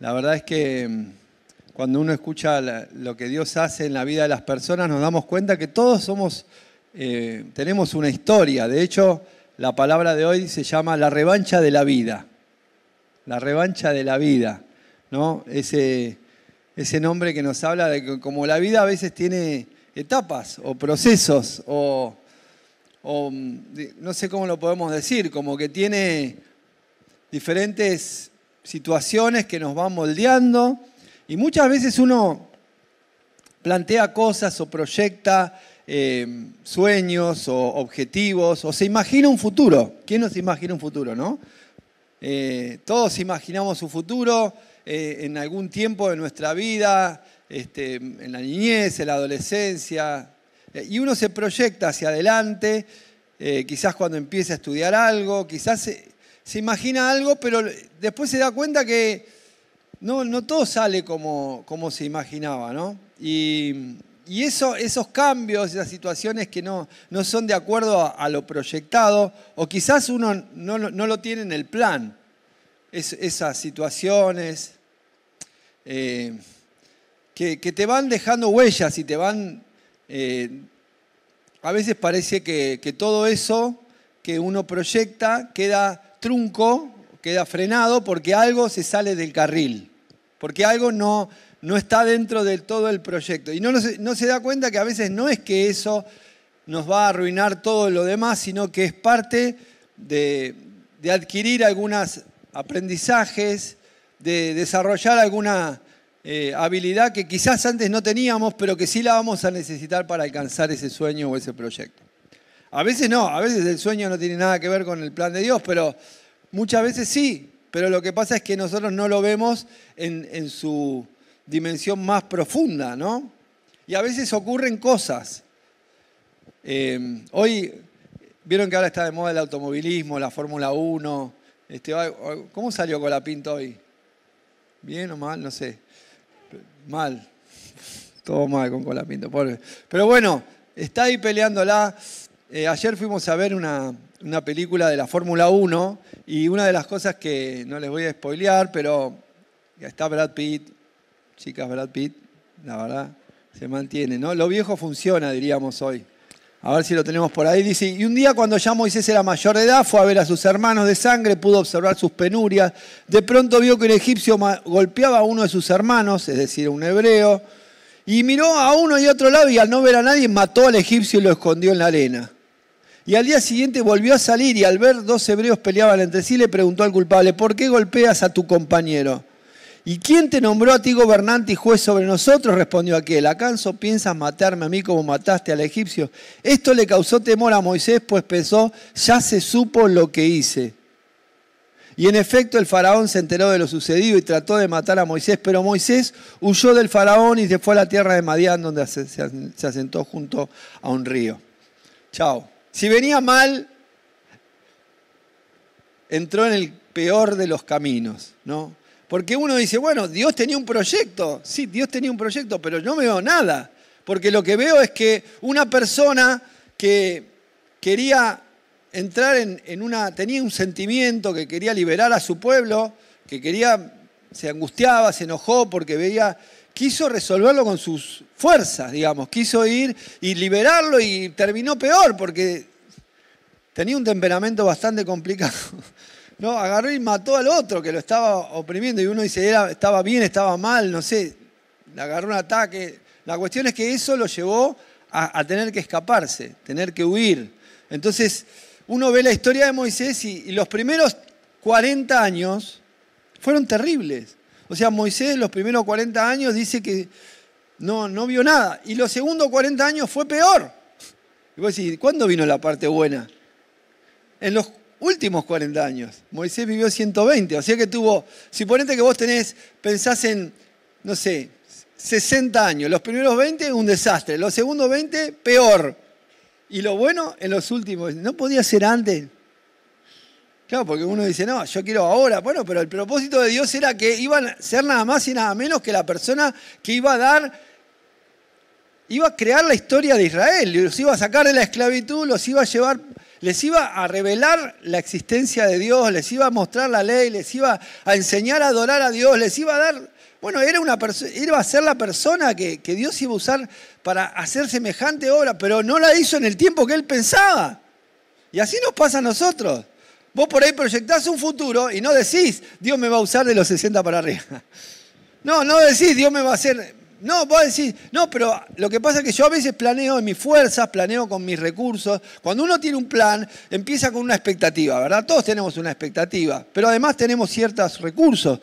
La verdad es que cuando uno escucha lo que Dios hace en la vida de las personas, nos damos cuenta que todos tenemos una historia. De hecho, la palabra de hoy se llama la revancha de la vida. La revancha de la vida, ¿no? Ese nombre que nos habla de que como la vida a veces tiene etapas o procesos o no sé cómo lo podemos decir, como que tiene diferentes situaciones que nos van moldeando y muchas veces uno plantea cosas o proyecta sueños o objetivos o se imagina un futuro. ¿Quién no se imagina un futuro, no? Todos imaginamos un futuro en algún tiempo de nuestra vida, en la niñez, en la adolescencia, y uno se proyecta hacia adelante, quizás cuando empieza a estudiar algo, quizás se imagina algo, pero después se da cuenta que no todo sale como se imaginaba, ¿no? Y esos cambios, esas situaciones que no son de acuerdo a lo proyectado, o quizás uno no lo tiene en el plan, esas situaciones que te van dejando huellas y te van... a veces parece que todo eso que uno proyecta queda trunco, queda frenado porque algo se sale del carril, porque algo no está dentro de todo el proyecto. Y no se da cuenta que a veces no es que eso nos va a arruinar todo lo demás, sino que es parte de adquirir algunos aprendizajes, de desarrollar alguna habilidad que quizás antes no teníamos, pero que sí la vamos a necesitar para alcanzar ese sueño o ese proyecto. A veces no, a veces el sueño no tiene nada que ver con el plan de Dios, pero muchas veces sí. Pero lo que pasa es que nosotros no lo vemos en su dimensión más profunda, ¿no? Y a veces ocurren cosas. Hoy, vieron que ahora está de moda el automovilismo, la Fórmula 1. ¿Cómo salió Colapinto hoy? ¿Bien o mal? No sé. Mal. Todo mal con Colapinto, pobre. Pero bueno, está ahí peleándola. Ayer fuimos a ver una película de la Fórmula 1 y una de las cosas que no les voy a spoilear, pero está Brad Pitt, chicas, Brad Pitt, la verdad, se mantiene, ¿no? Lo viejo funciona, diríamos hoy. A ver si lo tenemos por ahí. Dice, y un día cuando ya Moisés era mayor de edad, fue a ver a sus hermanos de sangre, pudo observar sus penurias. De pronto vio que un egipcio golpeaba a uno de sus hermanos, es decir, un hebreo, y miró a uno y otro lado y al no ver a nadie mató al egipcio y lo escondió en la arena. Y al día siguiente volvió a salir y al ver dos hebreos peleaban entre sí, le preguntó al culpable, ¿por qué golpeas a tu compañero? ¿Y quién te nombró a ti gobernante y juez sobre nosotros? Respondió aquel. ¿Acaso piensas matarme a mí como mataste al egipcio? Esto le causó temor a Moisés, pues pensó, ya se supo lo que hice. Y en efecto el faraón se enteró de lo sucedido y trató de matar a Moisés, pero Moisés huyó del faraón y se fue a la tierra de Madián, donde se asentó junto a un río. Chao. Si venía mal, entró en el peor de los caminos, ¿no? Porque uno dice, bueno, Dios tenía un proyecto. Sí, Dios tenía un proyecto, pero no veo nada. Porque lo que veo es que una persona que quería entrar tenía un sentimiento, que quería liberar a su pueblo, se angustiaba, se enojó porque quiso resolverlo con sus fuerzas, digamos. Quiso ir y liberarlo y terminó peor porque tenía un temperamento bastante complicado. No, agarró y mató al otro que lo estaba oprimiendo y uno dice, estaba bien, estaba mal, no sé, le agarró un ataque. La cuestión es que eso lo llevó a tener que escaparse, tener que huir. Entonces, uno ve la historia de Moisés y los primeros 40 años fueron terribles. O sea, Moisés los primeros 40 años dice que no vio nada. Y los segundos 40 años fue peor. Y vos decís, ¿cuándo vino la parte buena? En los últimos 40 años. Moisés vivió 120, o sea que suponete que vos pensás en, no sé, 60 años. Los primeros 20, un desastre. Los segundos 20, peor. Y lo bueno, en los últimos. ¿No podía ser antes? Claro, porque uno dice, no, yo quiero ahora. Bueno, pero el propósito de Dios era que iban a ser nada más y nada menos que la persona que iba a crear la historia de Israel. Los iba a sacar de la esclavitud, los iba a llevar les iba a revelar la existencia de Dios, les iba a mostrar la ley, les iba a enseñar a adorar a Dios, les iba a dar, bueno, iba a ser la persona que Dios iba a usar para hacer semejante obra, pero no la hizo en el tiempo que él pensaba. Y así nos pasa a nosotros. Vos por ahí proyectás un futuro y no decís, Dios me va a usar de los 60 para arriba. No decís, Dios me va a hacer... No, vos decís, no, pero lo que pasa es que yo a veces planeo en mis fuerzas, planeo con mis recursos. Cuando uno tiene un plan, empieza con una expectativa, ¿verdad? Todos tenemos una expectativa, pero además tenemos ciertos recursos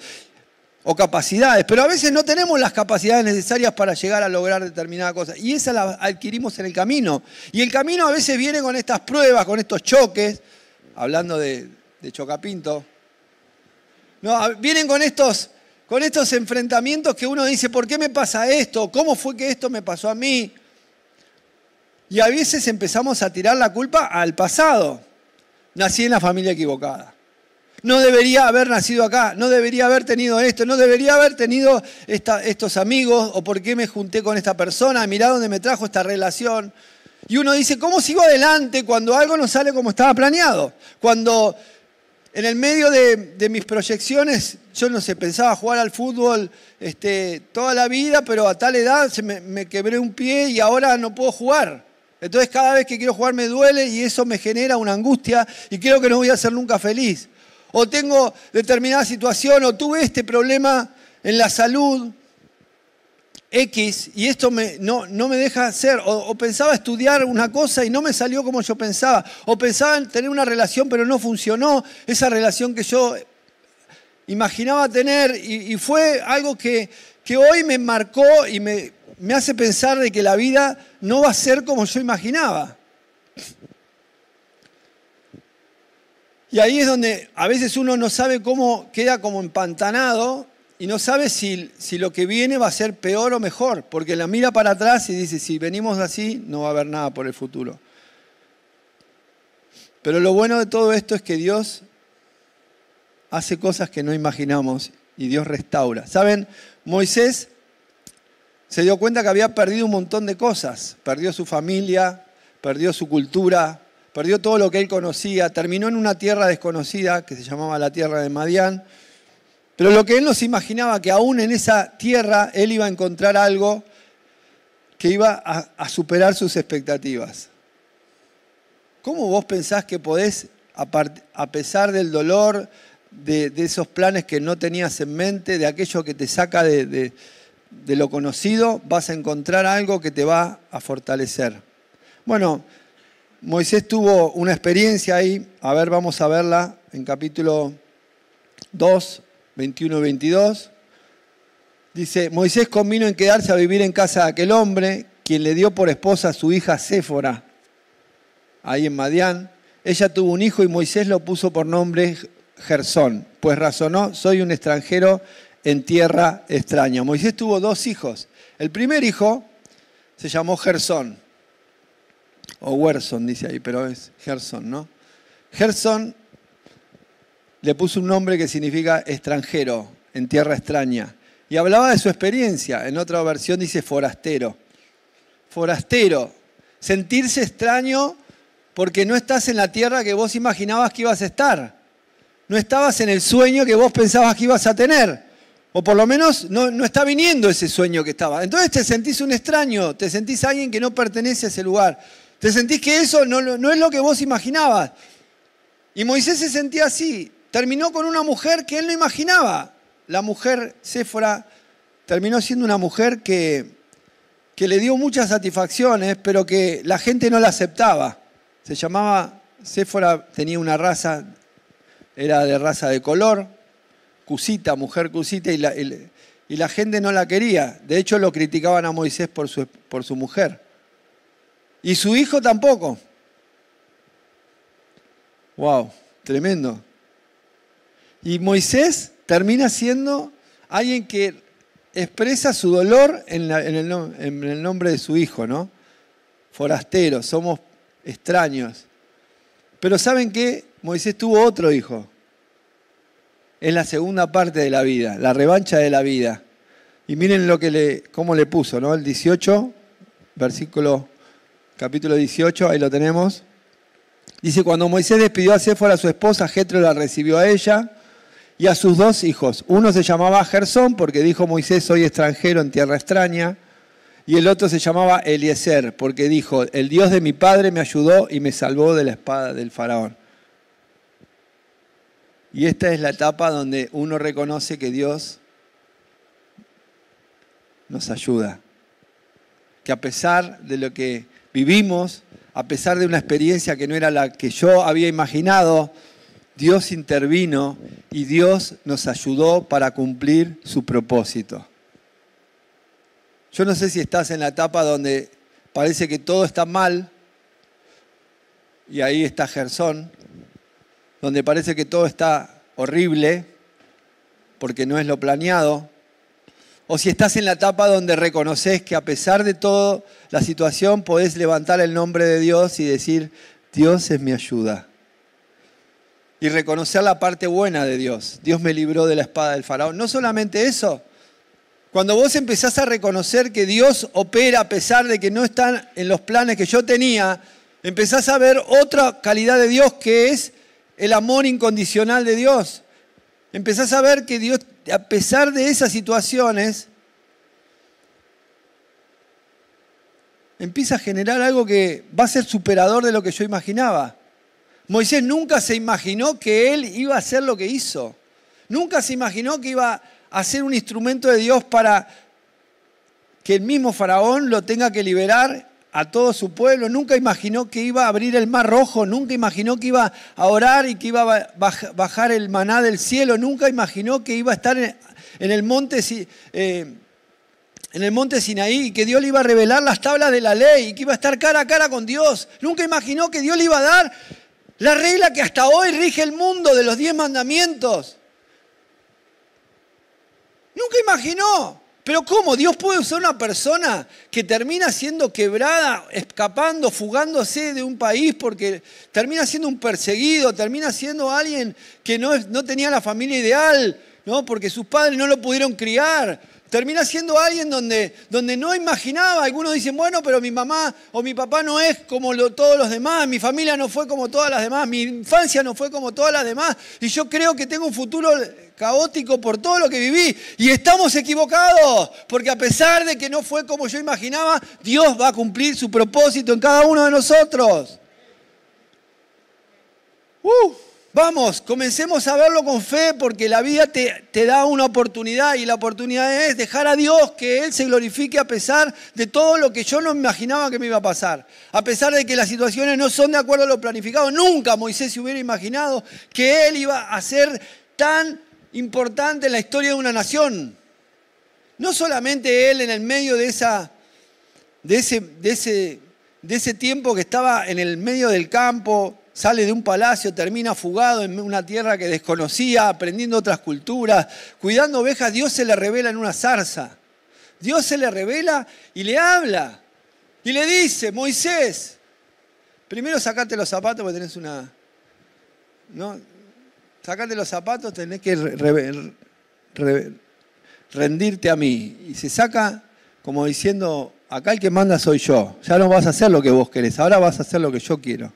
o capacidades, pero a veces no tenemos las capacidades necesarias para llegar a lograr determinada cosa. Y esa la adquirimos en el camino. Y el camino a veces viene con estas pruebas, con estos choques, hablando de Chocapinto. No, vienen con estos enfrentamientos que uno dice, ¿por qué me pasa esto? ¿Cómo fue que esto me pasó a mí? Y a veces empezamos a tirar la culpa al pasado. Nací en la familia equivocada. No debería haber nacido acá, no debería haber tenido esto, no debería haber tenido estos amigos, o por qué me junté con esta persona, mirá dónde me trajo esta relación. Y uno dice, ¿cómo sigo adelante cuando algo no sale como estaba planeado? Cuando en el medio de mis proyecciones, yo no sé, pensaba jugar al fútbol toda la vida, pero a tal edad me quebré un pie y ahora no puedo jugar. Entonces cada vez que quiero jugar me duele y eso me genera una angustia y creo que no voy a ser nunca feliz. O tengo determinada situación, o tuve este problema en la salud X y esto no me deja hacer. O pensaba estudiar una cosa y no me salió como yo pensaba. O pensaba en tener una relación pero no funcionó esa relación que yo imaginaba tener. Y fue algo que hoy me marcó y me hace pensar de que la vida no va a ser como yo imaginaba. Y ahí es donde a veces uno no sabe cómo queda como empantanado y no sabe si lo que viene va a ser peor o mejor, porque la mira para atrás y dice, si venimos así, no va a haber nada por el futuro. Pero lo bueno de todo esto es que Dios hace cosas que no imaginamos y Dios restaura. ¿Saben? Moisés se dio cuenta que había perdido un montón de cosas. Perdió su familia, perdió su cultura, perdió todo lo que él conocía, terminó en una tierra desconocida que se llamaba la tierra de Madián, pero lo que él no se imaginaba que aún en esa tierra él iba a encontrar algo que iba a superar sus expectativas. ¿Cómo vos pensás que podés, a pesar del dolor, de esos planes que no tenías en mente, de aquello que te saca de lo conocido, vas a encontrar algo que te va a fortalecer? Bueno, Moisés tuvo una experiencia ahí, vamos a verla en capítulo 2, 21 y 22. Dice, Moisés convino en quedarse a vivir en casa de aquel hombre, quien le dio por esposa a su hija Séfora, ahí en Madián. Ella tuvo un hijo y Moisés lo puso por nombre Gersón, pues razonó, soy un extranjero en tierra extraña. Moisés tuvo 2 hijos. El primer hijo se llamó Gersón. O Werson dice ahí, pero es Gersón, ¿no? Gersón le puso un nombre que significa extranjero, en tierra extraña. Y hablaba de su experiencia. En otra versión dice forastero. Forastero. Sentirse extraño porque no estás en la tierra que vos imaginabas que ibas a estar. No estabas en el sueño que vos pensabas que ibas a tener. O por lo menos no está viniendo ese sueño que estaba. Entonces te sentís un extraño, te sentís alguien que no pertenece a ese lugar. Te sentís que eso no es lo que vos imaginabas. Y Moisés se sentía así. Terminó con una mujer que él no imaginaba. La mujer Séfora terminó siendo una mujer que le dio muchas satisfacciones, pero que la gente no la aceptaba. Se llamaba Séfora, tenía una raza, era de raza de color, cusita, mujer cusita, y la gente no la quería. De hecho, lo criticaban a Moisés por su mujer. Y su hijo tampoco. Wow, tremendo. Y Moisés termina siendo alguien que expresa su dolor en el nombre de su hijo, ¿no? Forasteros, somos extraños. Pero ¿saben qué? Moisés tuvo otro hijo. Es la segunda parte de la vida, la revancha de la vida. Y miren cómo le puso, ¿no? El 18, capítulo 18, ahí lo tenemos. Dice, cuando Moisés despidió a Séfora, a su esposa, Jetro la recibió a ella y a sus 2 hijos. Uno se llamaba Gersón, porque dijo Moisés, soy extranjero en tierra extraña. Y el otro se llamaba Eliezer, porque dijo, el Dios de mi padre me ayudó y me salvó de la espada del faraón. Y esta es la etapa donde uno reconoce que Dios nos ayuda. Que a pesar de lo que vivimos, a pesar de una experiencia que no era la que yo había imaginado, Dios intervino y Dios nos ayudó para cumplir su propósito. Yo no sé si estás en la etapa donde parece que todo está mal, y ahí está Gersón, donde parece que todo está horrible, porque no es lo planeado, o si estás en la etapa donde reconoces que a pesar de todo la situación podés levantar el nombre de Dios y decir, Dios es mi ayuda. Y reconocer la parte buena de Dios. Dios me libró de la espada del faraón. No solamente eso, cuando vos empezás a reconocer que Dios opera a pesar de que no están en los planes que yo tenía, empezás a ver otra calidad de Dios que es el amor incondicional de Dios. Empezás a ver que Dios, a pesar de esas situaciones, empieza a generar algo que va a ser superador de lo que yo imaginaba. Moisés nunca se imaginó que él iba a hacer lo que hizo. Nunca se imaginó que iba a ser un instrumento de Dios para que el mismo faraón lo tenga que liberar a todo su pueblo. Nunca imaginó que iba a abrir el mar rojo. Nunca imaginó que iba a orar y que iba a bajar el maná del cielo. Nunca imaginó que iba a estar en el monte Sinaí y que Dios le iba a revelar las tablas de la ley y que iba a estar cara a cara con Dios. Nunca imaginó que Dios le iba a dar la regla que hasta hoy rige el mundo de los 10 mandamientos. Nunca imaginó. Pero ¿cómo? Dios puede usar una persona que termina siendo quebrada, escapando, fugándose de un país porque termina siendo un perseguido, termina siendo alguien que no tenía la familia ideal, ¿no? Porque sus padres no lo pudieron criar. Termina siendo alguien donde no imaginaba. Algunos dicen, bueno, pero mi mamá o mi papá no es como todos los demás, mi familia no fue como todas las demás, mi infancia no fue como todas las demás, y yo creo que tengo un futuro caótico por todo lo que viví. Y estamos equivocados, porque a pesar de que no fue como yo imaginaba, Dios va a cumplir su propósito en cada uno de nosotros. Vamos, comencemos a verlo con fe porque la vida te da una oportunidad y la oportunidad es dejar a Dios que Él se glorifique a pesar de todo lo que yo no imaginaba que me iba a pasar. A pesar de que las situaciones no son de acuerdo a lo planificado. Nunca Moisés se hubiera imaginado que él iba a ser tan importante en la historia de una nación. No solamente él en el medio de ese tiempo que estaba en el medio del campo, sale de un palacio, termina fugado en una tierra que desconocía, aprendiendo otras culturas, cuidando ovejas. Dios se le revela en una zarza. Dios se le revela y le habla. Y le dice, Moisés, primero sacate los zapatos porque tenés una... ¿no? Sacate los zapatos, tenés que rendirte a mí. Y se saca como diciendo, acá el que manda soy yo. Ya no vas a hacer lo que vos querés, ahora vas a hacer lo que yo quiero.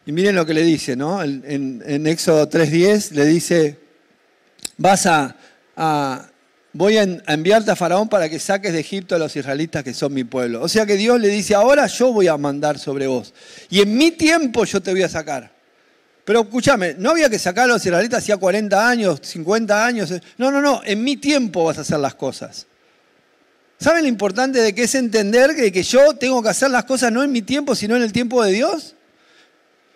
Y miren lo que le dice, ¿no? En Éxodo 3:10 le dice, voy a enviarte a Faraón para que saques de Egipto a los israelitas que son mi pueblo. O sea que Dios le dice, ahora yo voy a mandar sobre vos. Y en mi tiempo yo te voy a sacar. Pero escúchame, no había que sacar a los israelitas hacía 40 años, 50 años. No, en mi tiempo vas a hacer las cosas. ¿Saben lo importante de que es entender que yo tengo que hacer las cosas no en mi tiempo, sino en el tiempo de Dios?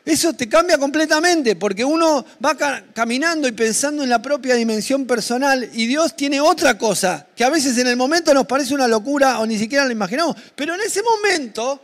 Eso te cambia completamente, porque uno va caminando y pensando en la propia dimensión personal y Dios tiene otra cosa, que a veces en el momento nos parece una locura o ni siquiera lo imaginamos, pero en ese momento,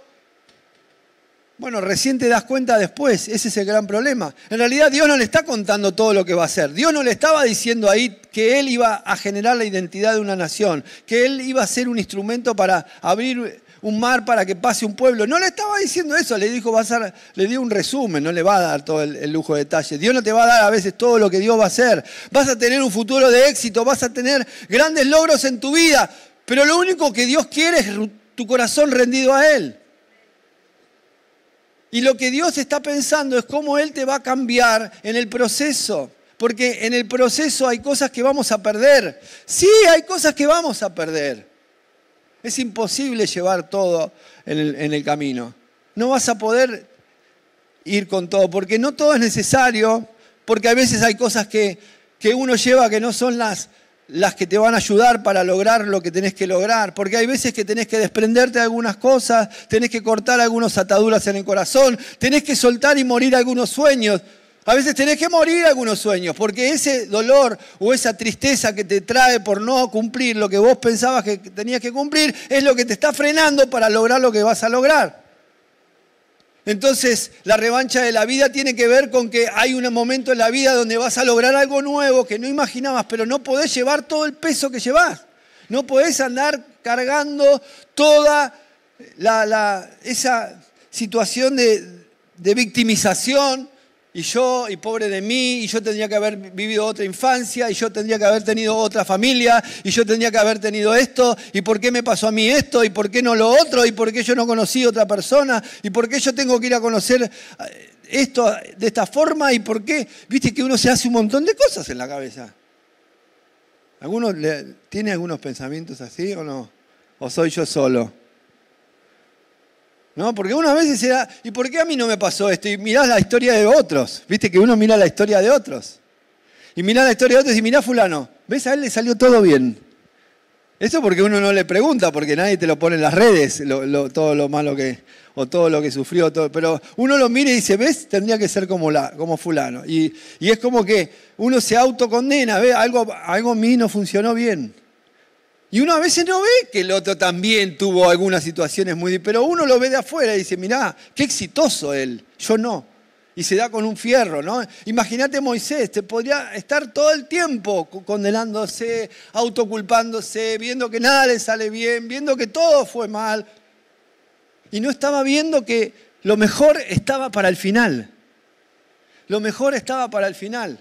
bueno, recién te das cuenta después, ese es el gran problema. En realidad Dios no le está contando todo lo que va a hacer, Dios no le estaba diciendo ahí que Él iba a generar la identidad de una nación, que Él iba a ser un instrumento para abrir un mar para que pase un pueblo. No le estaba diciendo eso, le dio un resumen, no le va a dar todo el lujo de detalles. Dios no te va a dar a veces todo lo que Dios va a hacer. Vas a tener un futuro de éxito, vas a tener grandes logros en tu vida, pero lo único que Dios quiere es tu corazón rendido a Él. Y lo que Dios está pensando es cómo Él te va a cambiar en el proceso. Porque en el proceso hay cosas que vamos a perder. Sí, hay cosas que vamos a perder. Es imposible llevar todo en el camino. No vas a poder ir con todo, porque no todo es necesario, porque a veces hay cosas que uno lleva que no son las que te van a ayudar para lograr lo que tenés que lograr, porque hay veces que tenés que desprenderte de algunas cosas, tenés que cortar algunas ataduras en el corazón, tenés que soltar y morir algunos sueños. A veces tenés que morir algunos sueños, porque ese dolor o esa tristeza que te trae por no cumplir lo que vos pensabas que tenías que cumplir, es lo que te está frenando para lograr lo que vas a lograr. Entonces, la revancha de la vida tiene que ver con que hay un momento en la vida donde vas a lograr algo nuevo que no imaginabas, pero no podés llevar todo el peso que llevás. No podés andar cargando toda esa situación de victimización. Y pobre de mí, y yo tendría que haber vivido otra infancia, y yo tendría que haber tenido otra familia, y yo tendría que haber tenido esto, y por qué me pasó a mí esto, y por qué no lo otro, y por qué yo no conocí a otra persona, y por qué yo tengo que ir a conocer esto de esta forma, y por qué, viste que uno se hace un montón de cosas en la cabeza. ¿Alguno tiene algunos pensamientos así o no? ¿O soy yo solo? ¿No? Porque uno a veces se da, ¿y por qué a mí no me pasó esto? Y mirás la historia de otros, viste que uno mira la historia de otros. Y mirás la historia de otros y mirá fulano, ¿ves? A él le salió todo bien. Eso porque uno no le pregunta, porque nadie te lo pone en las redes, todo lo malo o todo lo que sufrió, todo, pero uno lo mira y dice, ¿ves? Tendría que ser como fulano. Y es como que uno se autocondena, ¿ves? Algo en mí no funcionó bien. Y uno a veces no ve que el otro también tuvo algunas situaciones pero uno lo ve de afuera y dice, mirá, qué exitoso él, yo no. Y se da con un fierro, ¿no? Imagínate Moisés, te podría estar todo el tiempo condenándose, autoculpándose, viendo que nada le sale bien, viendo que todo fue mal. Y no estaba viendo que lo mejor estaba para el final. Lo mejor estaba para el final.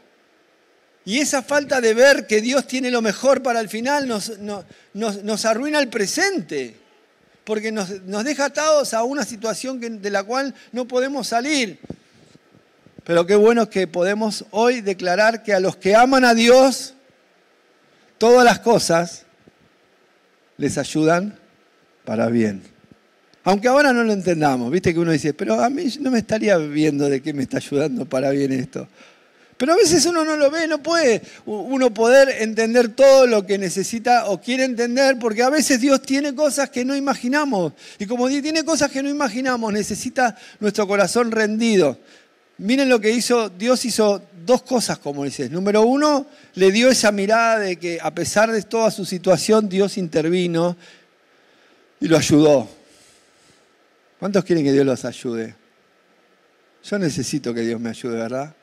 Y esa falta de ver que Dios tiene lo mejor para el final nos arruina el presente, porque nos deja atados a una situación de la cual no podemos salir. Pero qué bueno es que podemos hoy declarar que a los que aman a Dios, todas las cosas les ayudan para bien. Aunque ahora no lo entendamos, viste que uno dice, pero a mí no me estaría viendo de qué me está ayudando para bien esto. Pero a veces uno no lo ve, no puede uno poder entender todo lo que necesita o quiere entender, porque a veces Dios tiene cosas que no imaginamos. Y como tiene cosas que no imaginamos, necesita nuestro corazón rendido. Miren lo que hizo, Dios hizo dos cosas con Moisés. Número uno, le dio esa mirada de que a pesar de toda su situación, Dios intervino y lo ayudó. ¿Cuántos quieren que Dios los ayude? Yo necesito que Dios me ayude, ¿verdad?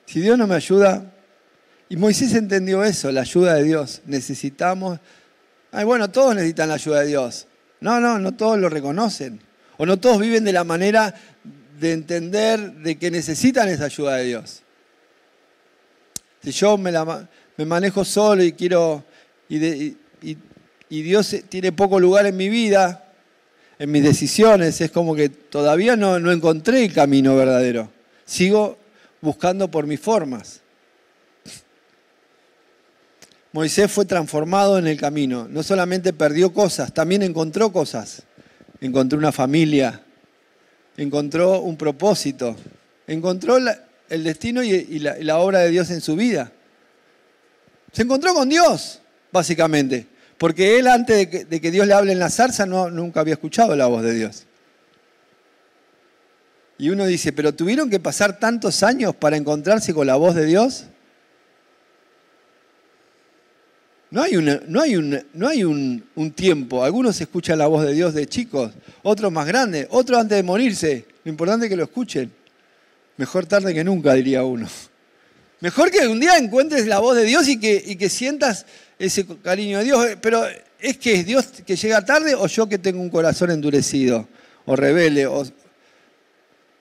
Si Dios no me ayuda, y Moisés entendió eso, la ayuda de Dios, necesitamos, todos necesitan la ayuda de Dios. No todos lo reconocen, o no todos viven de la manera de entender de que necesitan esa ayuda de Dios. Si yo me manejo solo y quiero, y Dios tiene poco lugar en mi vida, en mis decisiones, es como que todavía no encontré el camino verdadero. Sigo buscando por mis formas. Moisés fue transformado en el camino. No solamente perdió cosas, también encontró cosas. Encontró una familia, encontró un propósito, encontró el destino y la obra de Dios en su vida. Se encontró con Dios, básicamente. Porque él, antes de que Dios le hable en la zarza, nunca había escuchado la voz de Dios. Y uno dice, ¿pero tuvieron que pasar tantos años para encontrarse con la voz de Dios? No hay un tiempo. Algunos escuchan la voz de Dios de chicos, otros más grandes, otros antes de morirse. Lo importante es que lo escuchen. Mejor tarde que nunca, diría uno. Mejor que un día encuentres la voz de Dios y que sientas ese cariño de Dios. Pero ¿es que es Dios que llega tarde o yo que tengo un corazón endurecido o rebelde?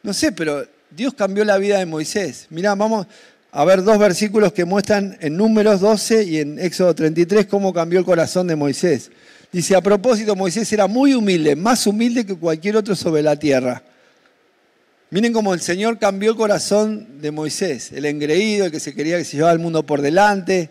No sé, pero Dios cambió la vida de Moisés. Mirá, vamos a ver dos versículos que muestran en Números 12 y en Éxodo 33 cómo cambió el corazón de Moisés. Dice, a propósito, Moisés era muy humilde, más humilde que cualquier otro sobre la tierra. Miren cómo el Señor cambió el corazón de Moisés, el engreído, el que se quería que se llevaba el mundo por delante,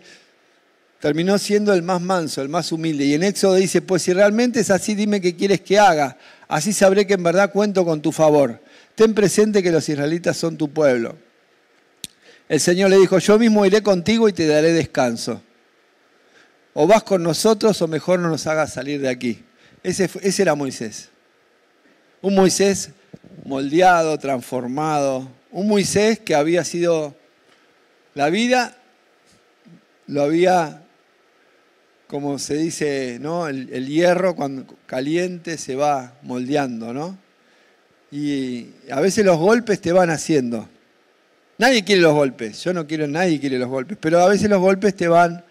terminó siendo el más manso, el más humilde. Y en Éxodo dice, pues si realmente es así, dime qué quieres que haga, así sabré que en verdad cuento con tu favor. Ten presente que los israelitas son tu pueblo. El Señor le dijo, yo mismo iré contigo y te daré descanso. O vas con nosotros o mejor no nos hagas salir de aquí. Ese era Moisés. Un Moisés moldeado, transformado. Un Moisés que había sido, la vida lo había, como se dice, ¿no? El hierro cuando caliente se va moldeando, ¿no? Y a veces los golpes te van haciendo. Nadie quiere los golpes, yo no quiero, nadie quiere los golpes, pero a veces los golpes te van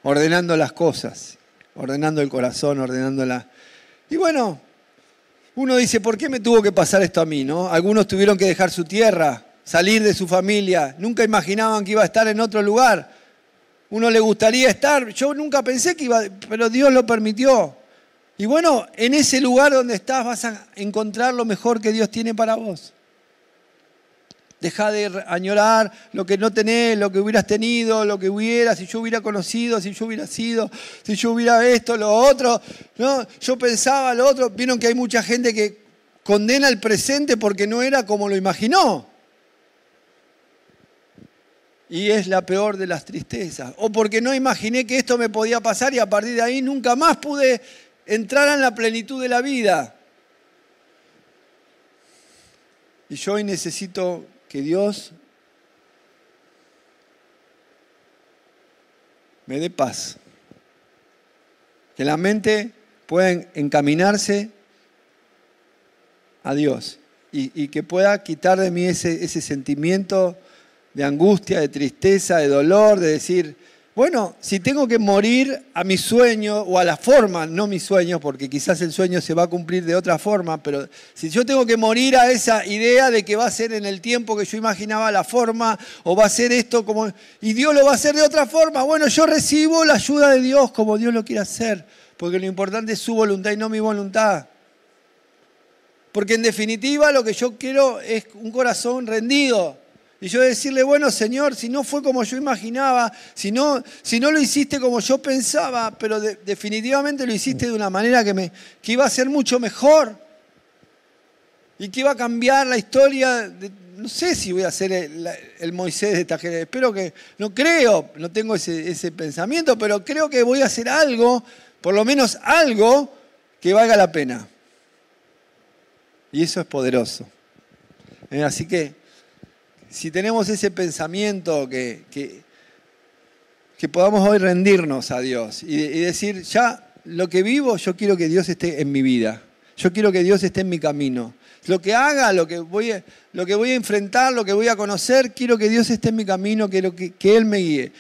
ordenando las cosas, ordenando el corazón, ordenándola. Y bueno, uno dice, ¿por qué me tuvo que pasar esto a mí, no? Algunos tuvieron que dejar su tierra, salir de su familia, nunca imaginaban que iba a estar en otro lugar. Uno le gustaría estar, yo nunca pensé que iba, pero Dios lo permitió. Y bueno, en ese lugar donde estás vas a encontrar lo mejor que Dios tiene para vos. Deja de añorar lo que no tenés, lo que hubieras tenido, lo que hubiera, si yo hubiera conocido, si yo hubiera sido, si yo hubiera esto, lo otro. No, yo pensaba lo otro. Vieron que hay mucha gente que condena el presente porque no era como lo imaginó. Y es la peor de las tristezas. O porque no imaginé que esto me podía pasar y a partir de ahí nunca más pude entrar en la plenitud de la vida. Y yo hoy necesito que Dios me dé paz. Que la mente pueda encaminarse a Dios. Y que pueda quitar de mí ese sentimiento de angustia, de tristeza, de dolor, de decir, bueno, si tengo que morir a mi sueño o a la forma, no mi sueño, porque quizás el sueño se va a cumplir de otra forma, pero si yo tengo que morir a esa idea de que va a ser en el tiempo que yo imaginaba la forma, o va a ser esto como, y Dios lo va a hacer de otra forma, bueno, yo recibo la ayuda de Dios como Dios lo quiere hacer, porque lo importante es su voluntad y no mi voluntad. Porque en definitiva lo que yo quiero es un corazón rendido. Y yo decirle, bueno, Señor, si no fue como yo imaginaba, si no lo hiciste como yo pensaba, pero definitivamente lo hiciste de una manera que iba a ser mucho mejor y que iba a cambiar la historia. No sé si voy a ser el Moisés de esta generación. Espero que, no creo, no tengo ese pensamiento, pero creo que voy a hacer algo, por lo menos algo, que valga la pena. Y eso es poderoso. Así que, si tenemos ese pensamiento que podamos hoy rendirnos a Dios y decir, ya lo que vivo, yo quiero que Dios esté en mi vida. Yo quiero que Dios esté en mi camino. Lo que haga, lo que voy a enfrentar, lo que voy a conocer, quiero que Dios esté en mi camino, quiero que Él me guíe.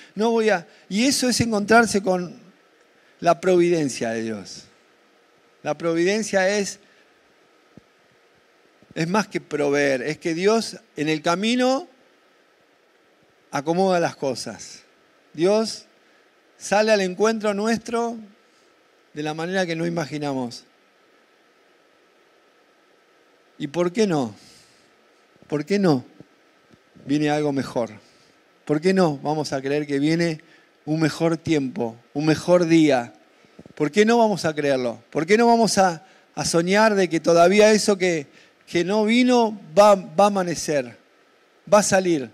Y eso es encontrarse con la providencia de Dios. La providencia es más que proveer, es que Dios en el camino acomoda las cosas. Dios sale al encuentro nuestro de la manera que no imaginamos. ¿Y por qué no? ¿Por qué no viene algo mejor? ¿Por qué no vamos a creer que viene un mejor tiempo, un mejor día? ¿Por qué no vamos a creerlo? ¿Por qué no vamos a soñar de que todavía eso que no vino va a amanecer, va a salir?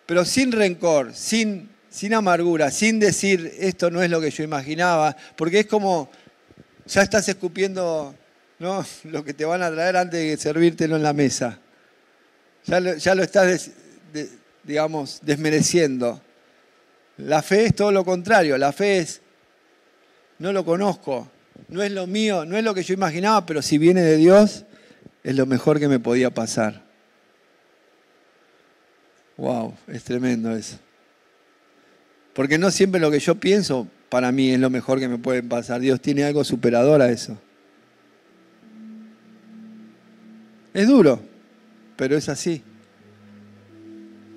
Pero sin rencor, sin amargura, sin decir esto no es lo que yo imaginaba, porque es como ya estás escupiendo, ¿no?, lo que te van a traer antes de servírtelo en la mesa. Ya lo estás, digamos, desmereciendo. La fe es todo lo contrario, la fe es, no lo conozco, no es lo mío, no es lo que yo imaginaba, pero si viene de Dios, es lo mejor que me podía pasar. Wow, es tremendo eso. Porque no siempre lo que yo pienso para mí es lo mejor que me puede pasar. Dios tiene algo superador a eso. Es duro, pero es así.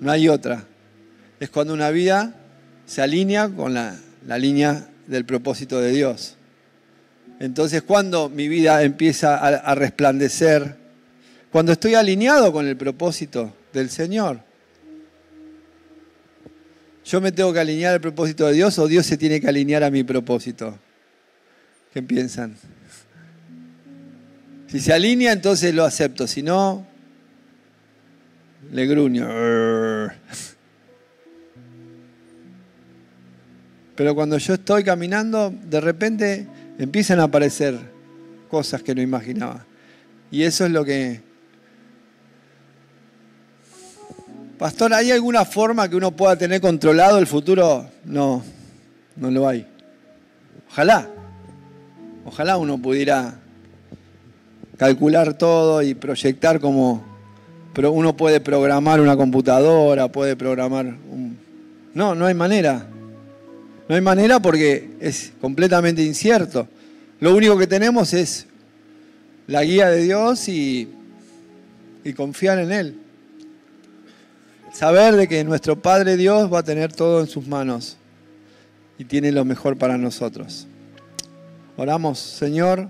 No hay otra. Es cuando una vida se alinea con la línea del propósito de Dios. Entonces, cuando mi vida empieza a resplandecer, Cuando estoy alineado con el propósito del Señor. ¿Yo me tengo que alinear al propósito de Dios o Dios se tiene que alinear a mi propósito? ¿Qué piensan? Si se alinea, entonces lo acepto. Si no, le gruño. Pero cuando yo estoy caminando, de repente empiezan a aparecer cosas que no imaginaba. Y eso es lo que... Pastor, ¿hay alguna forma que uno pueda tener controlado el futuro? No, no lo hay. Ojalá uno pudiera calcular todo y proyectar como... Pero uno puede programar una computadora, puede programar un... No hay manera. No hay manera porque es completamente incierto. Lo único que tenemos es la guía de Dios y confiar en Él. Saber de que nuestro Padre Dios va a tener todo en sus manos y tiene lo mejor para nosotros. Oramos, Señor.